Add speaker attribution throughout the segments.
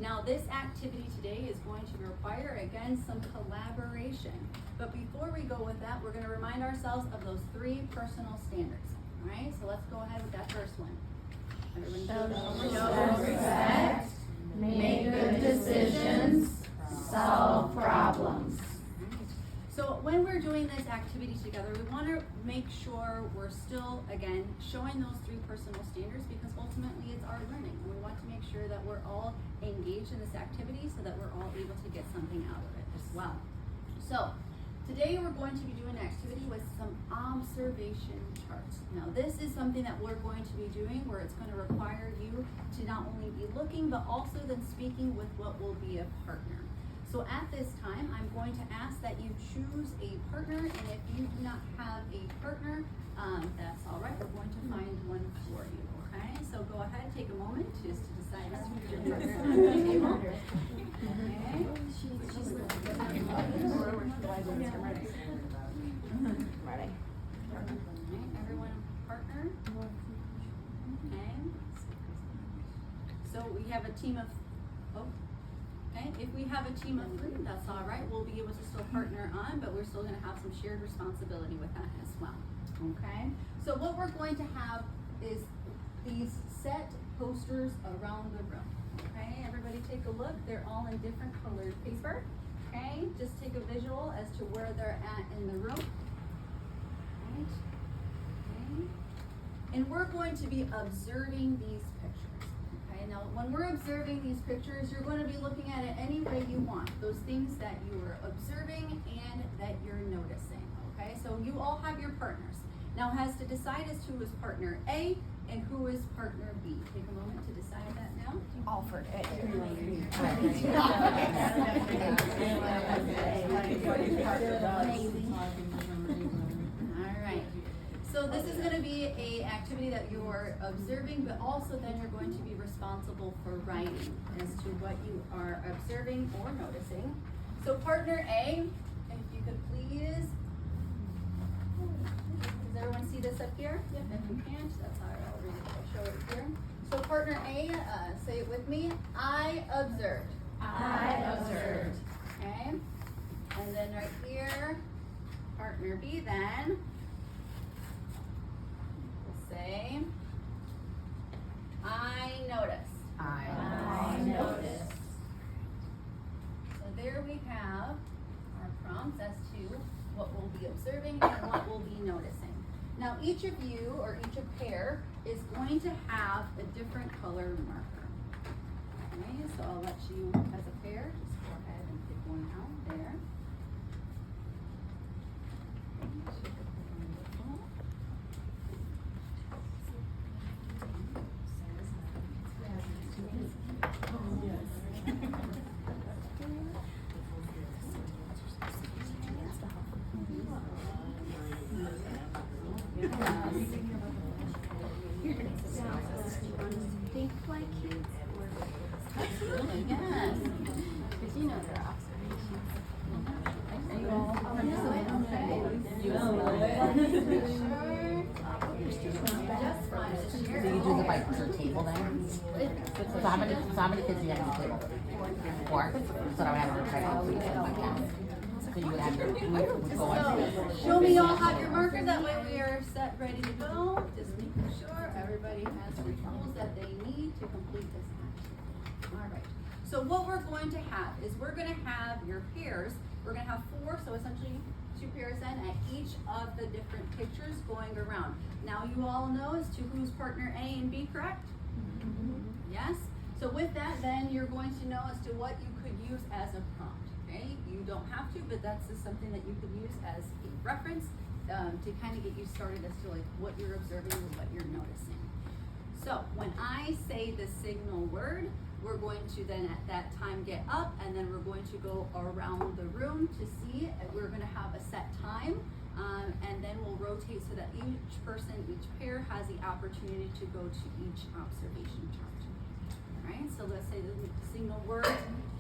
Speaker 1: Now, this activity today is going to require, again, some collaboration. But before we go with that, we're going to remind ourselves of those 3 personal standards. All right, so let's go ahead with that first one.
Speaker 2: Show respect, make good decisions, solve problems.
Speaker 1: So when we're doing this activity together, we want to make sure we're still, again, showing those 3 personal standards, because ultimately it's our learning. And we want to make sure that we're all engaged in this activity so that we're all able to get something out of it as well. So today we're going to be doing an activity with some observation charts. Now this is something that we're going to be doing where it's going to require you to not only be looking, but also then speaking with what will be a partner. So at this time, I'm going to ask that you choose a partner, and if you do not have a partner, that's all right. We're going to find one for you, okay? So go ahead, take a moment just to decide who's your partner on the table.
Speaker 2: Ready.
Speaker 1: Okay, everyone partner? Okay. So we have a team of, okay, if we have a team of 3, that's all right. We'll be able to still partner on, but we're still going to have some shared responsibility with that as well. Okay, so what we're going to have is these set posters around the room. Okay, everybody take a look. They're all in different colored paper. Okay, just take a visual as to where they're at in the room. Right. Okay. And we're going to be observing these pictures. Okay, now when we're observing these pictures, you're going to be looking at it any way you want. Those things that you are observing and that you're noticing. Okay, so you all have your partners. Now has to decide as to who is partner A and who is partner B. Take a moment to decide that now.
Speaker 2: Alfred.
Speaker 1: All right. So this is going to be an activity that you're observing, but also then you're going to be responsible for writing as to what you are observing or noticing. So partner A, if you could please, does everyone see this up here? Yep. If you can't, that's all right, I'll read it, I'll show it here. So partner A, say it with me, I observed.
Speaker 2: I observed.
Speaker 1: Okay, and then right here, partner B then, say, I noticed.
Speaker 2: I noticed.
Speaker 1: So there we have our prompts as to what we'll be observing and what we'll be noticing. Now each of you, or each pair, is going to have a different color marker. Okay, so I'll let you, as a pair, just go ahead and pick one out there.
Speaker 2: Think like kids.
Speaker 1: Absolutely, yes. Because you know their observations. Are you all on this way?
Speaker 3: So you do the by per table then? So how many kids do you have at the table? 4? So I have a table in my count. So you would have your group would go on.
Speaker 1: So, show me y'all have your marker, that way we are set, ready to go. Just making sure everybody has the tools that they need to complete this action. All right. So what we're going to have is we're going to have your pairs. We're going to have 4, so essentially 2 pairs then at each of the different pictures going around. Now you all know as to who's partner A and B, correct? Mm-hmm. Yes? So with that then you're going to know as to what you could use as a prompt. Okay? You don't have to, but that's just something that you could use as a reference to kind of get you started as to like what you're observing and what you're noticing. So when I say the signal word, we're going to then at that time get up, and then we're going to go around the room to see. We're going to have a set time, and then we'll rotate so that each person, each pair has the opportunity to go to each observation chart. All right, so let's say the signal word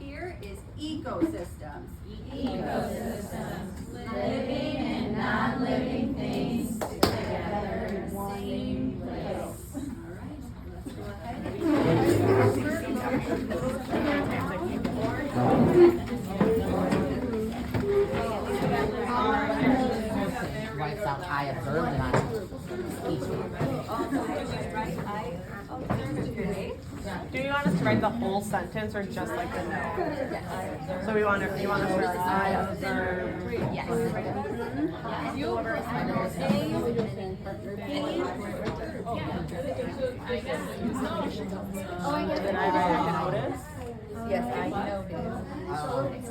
Speaker 1: here is ecosystems.
Speaker 2: Ecosystems. Living and non-living things together in the same place.
Speaker 1: All right, let's go ahead.
Speaker 4: write the whole sentence or just like the no? So you want to start I observe.
Speaker 3: Yes.
Speaker 4: Then I write notice.
Speaker 2: Yes, I noticed.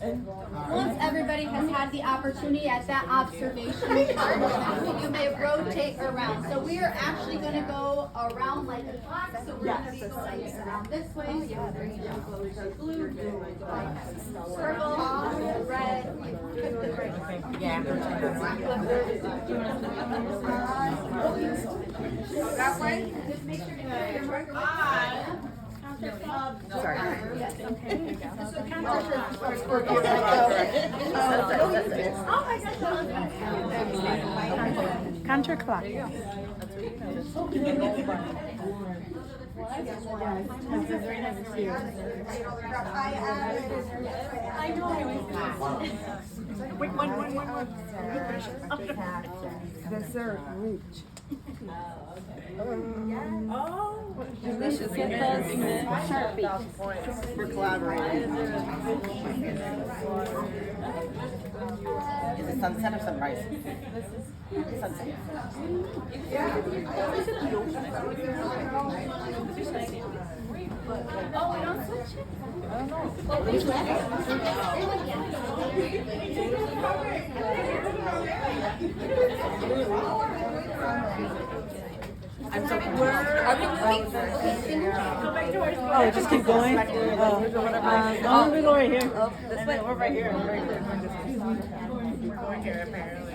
Speaker 1: Once everybody has had the opportunity at that observation part, you may rotate around. So we are actually going to go around like a clock. So we're going to be going around this way. So you're going to go to blue, purple, red.
Speaker 3: Yeah.
Speaker 1: That way. Just make sure to get your marker.
Speaker 3: Sorry.
Speaker 4: Counterclock.
Speaker 2: Dessert reach.
Speaker 4: Delicious. We're collaborating.
Speaker 3: Is it sunset or sunrise? Sunset. I'm so
Speaker 4: Oh, just keep going? Oh, we go right here.
Speaker 2: This way.
Speaker 4: We're right here. We're going here, apparently.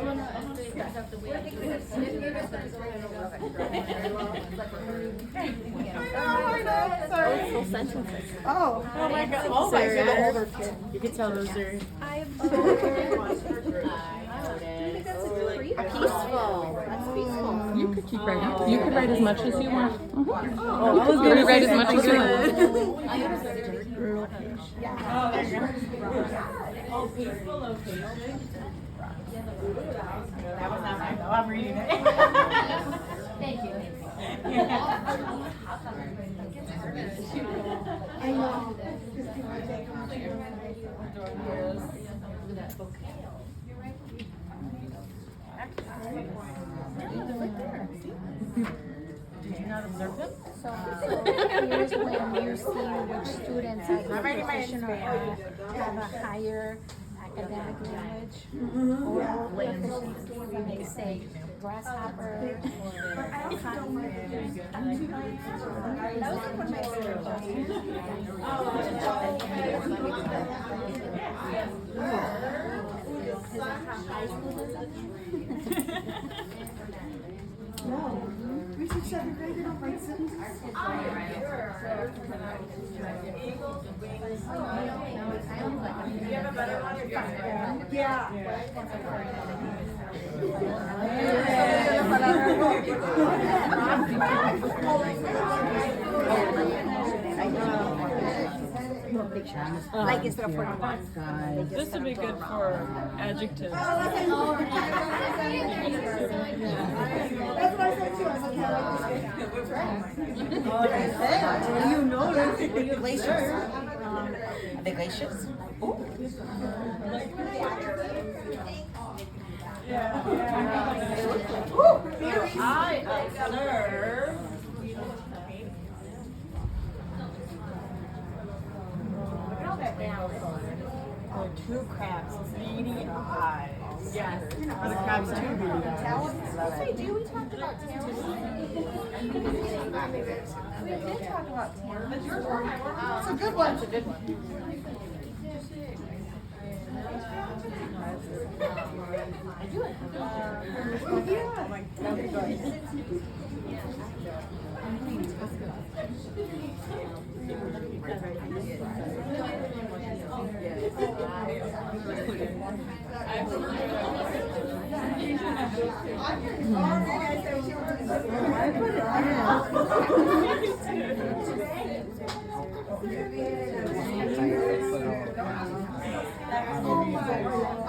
Speaker 2: Full sentences.
Speaker 4: Oh my god. Oh my god. You can tell those are.
Speaker 2: Peaceful. That's peaceful.
Speaker 5: You could keep writing. You could write as much as you want.
Speaker 4: Oh, I was
Speaker 5: You could write as much as you want.
Speaker 4: Oh, peaceful location. That was not right though. I'm reading it.
Speaker 1: Thank you.
Speaker 2: I know.
Speaker 4: Did you not observe him?
Speaker 6: So here's when you see which students are proficient or have a higher academic knowledge or proficiency. We may say grasshopper
Speaker 2: We should shut it right now, right sentences. Yeah. Like instead of
Speaker 4: This would be good for adjectives.
Speaker 2: That's what I said too. I was like, you know,
Speaker 3: glaciers. Are they glaciers?
Speaker 4: I observe. There are two crabs, beady eyes. Yes. Are the crabs too beady eyes?
Speaker 6: do we talk about talents? We did talk about talents.
Speaker 2: it's a good one. It's a good one.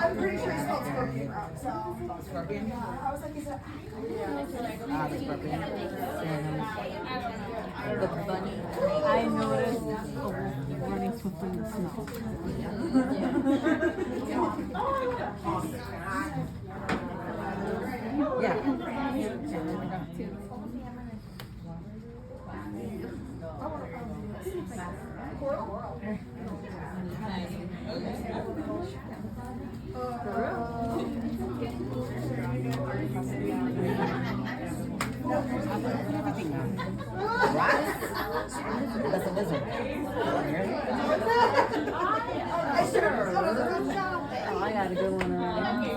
Speaker 2: I'm pretty sure it's called Scorpion Rock, so. I was like, is it?
Speaker 3: The scorpion. The bunny.
Speaker 4: I noticed a wolf running swiftly in the snow.
Speaker 3: That's a lizard.
Speaker 2: I should have done a good job there.
Speaker 4: I got a good one already.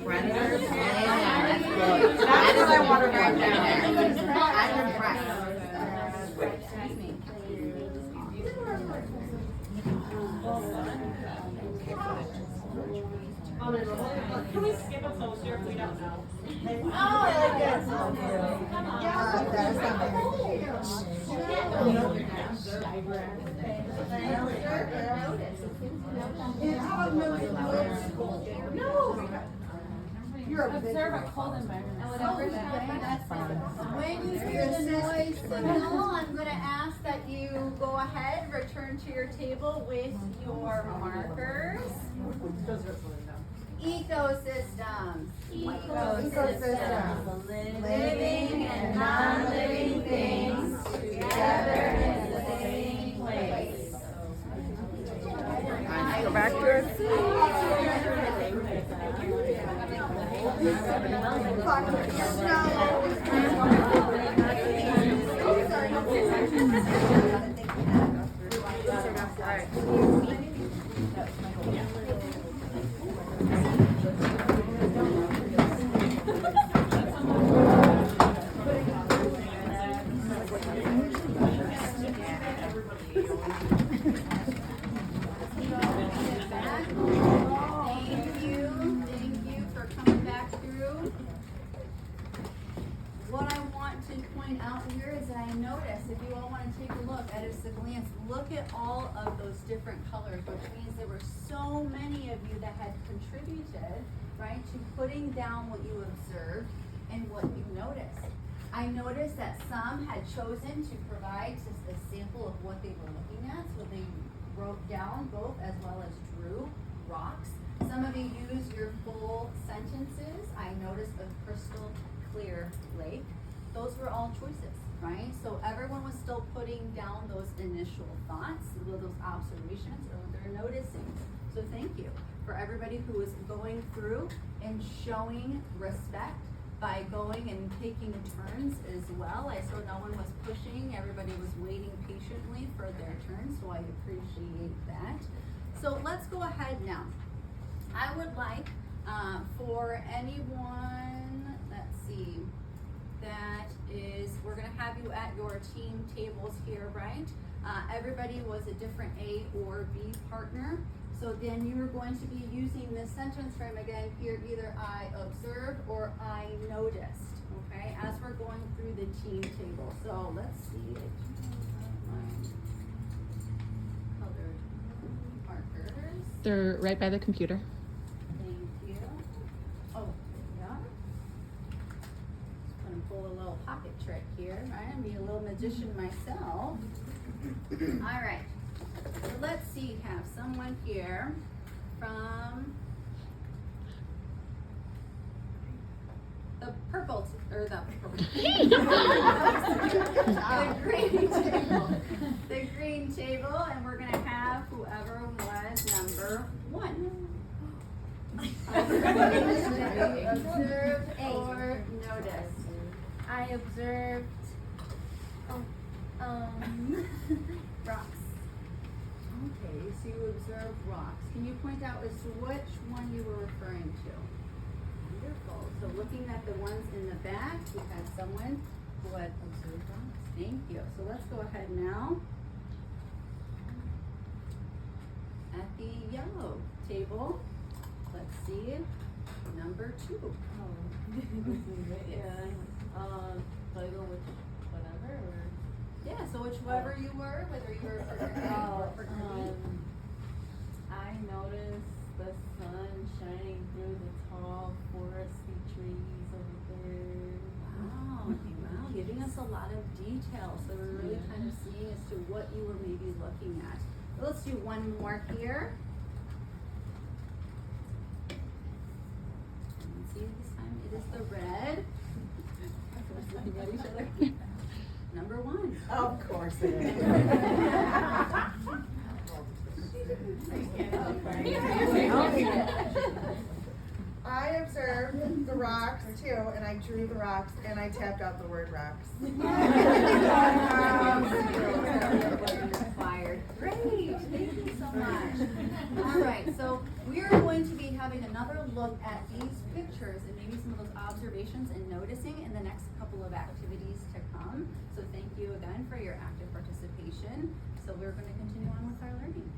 Speaker 3: Predators? Yeah, that's good. That's what I want to write down. I'm impressed.
Speaker 1: Excuse me.
Speaker 7: Can we skip a poster if we don't know?
Speaker 2: Oh, I like this. Yeah, that's No. You're a big
Speaker 1: Observe a cold environment. When you hear the noise signal, I'm gonna ask that you go ahead, return to your table with your markers. Ecosystems. Ecosystems. Living and non-living things together in the same place.
Speaker 4: Go back to your seat.
Speaker 1: Thank you for coming back through. What I want to point out here is that I noticed, if you all want to take a look at just a glance, look at all of those different colors, which means there were so many of you that had contributed, right, to putting down what you observed and what you noticed. I noticed that some had chosen to provide just a sample of what they were looking at, so they wrote down both as well as drew rocks. Some of you used your full sentences. I noticed a crystal clear lake. Those were all choices, right? So everyone was still putting down those initial thoughts, those observations, or what they're noticing. So thank you for everybody who was going through and showing respect by going and taking turns as well. I saw no one was pushing, everybody was waiting patiently for their turn, so I appreciate that. So let's go ahead now. I would like for anyone, let's see, that is, we're gonna have you at your team tables here, right? Everybody was a different A or B partner. So then you are going to be using this sentence frame again here, either I observed or I noticed, okay, as we're going through the team table. So let's see, colored markers.
Speaker 5: They're right by the computer.
Speaker 1: Thank you. Oh, yeah. Just gonna pull a little pocket trick here, right? And be a little magician myself. All right. So let's see, have someone here from the purple, or the green table. The green table, and we're gonna have whoever was number 1. Observed or noticed?
Speaker 6: I observed rocks.
Speaker 1: Okay, so you observed rocks. Can you point out as to which one you were referring to? Wonderful. So looking at the ones in the back, we had someone who had observed rocks. Thank you. So let's go ahead now. At the yellow table, let's see. Number 2.
Speaker 7: So I go with whatever, or?
Speaker 1: Yeah, so whichever you were, whether you were partner A or partner B.
Speaker 7: I noticed the sun shining through the tall foresty trees over there.
Speaker 1: Wow, giving us a lot of detail, so we're really kind of seeing as to what you were maybe looking at. So let's do one more here. And see, this time it is the red. Looking at each other. Number 1.
Speaker 2: Of course it is. I observed the rocks too, and I drew the rocks, and I tapped out the word rocks.
Speaker 1: Inspired. Great, thank you so much. All right, so we are going to be having another look at these pictures and maybe some of those observations and noticing in the next couple of activities to come. So thank you again for your active participation. So we're going to continue on with our learning.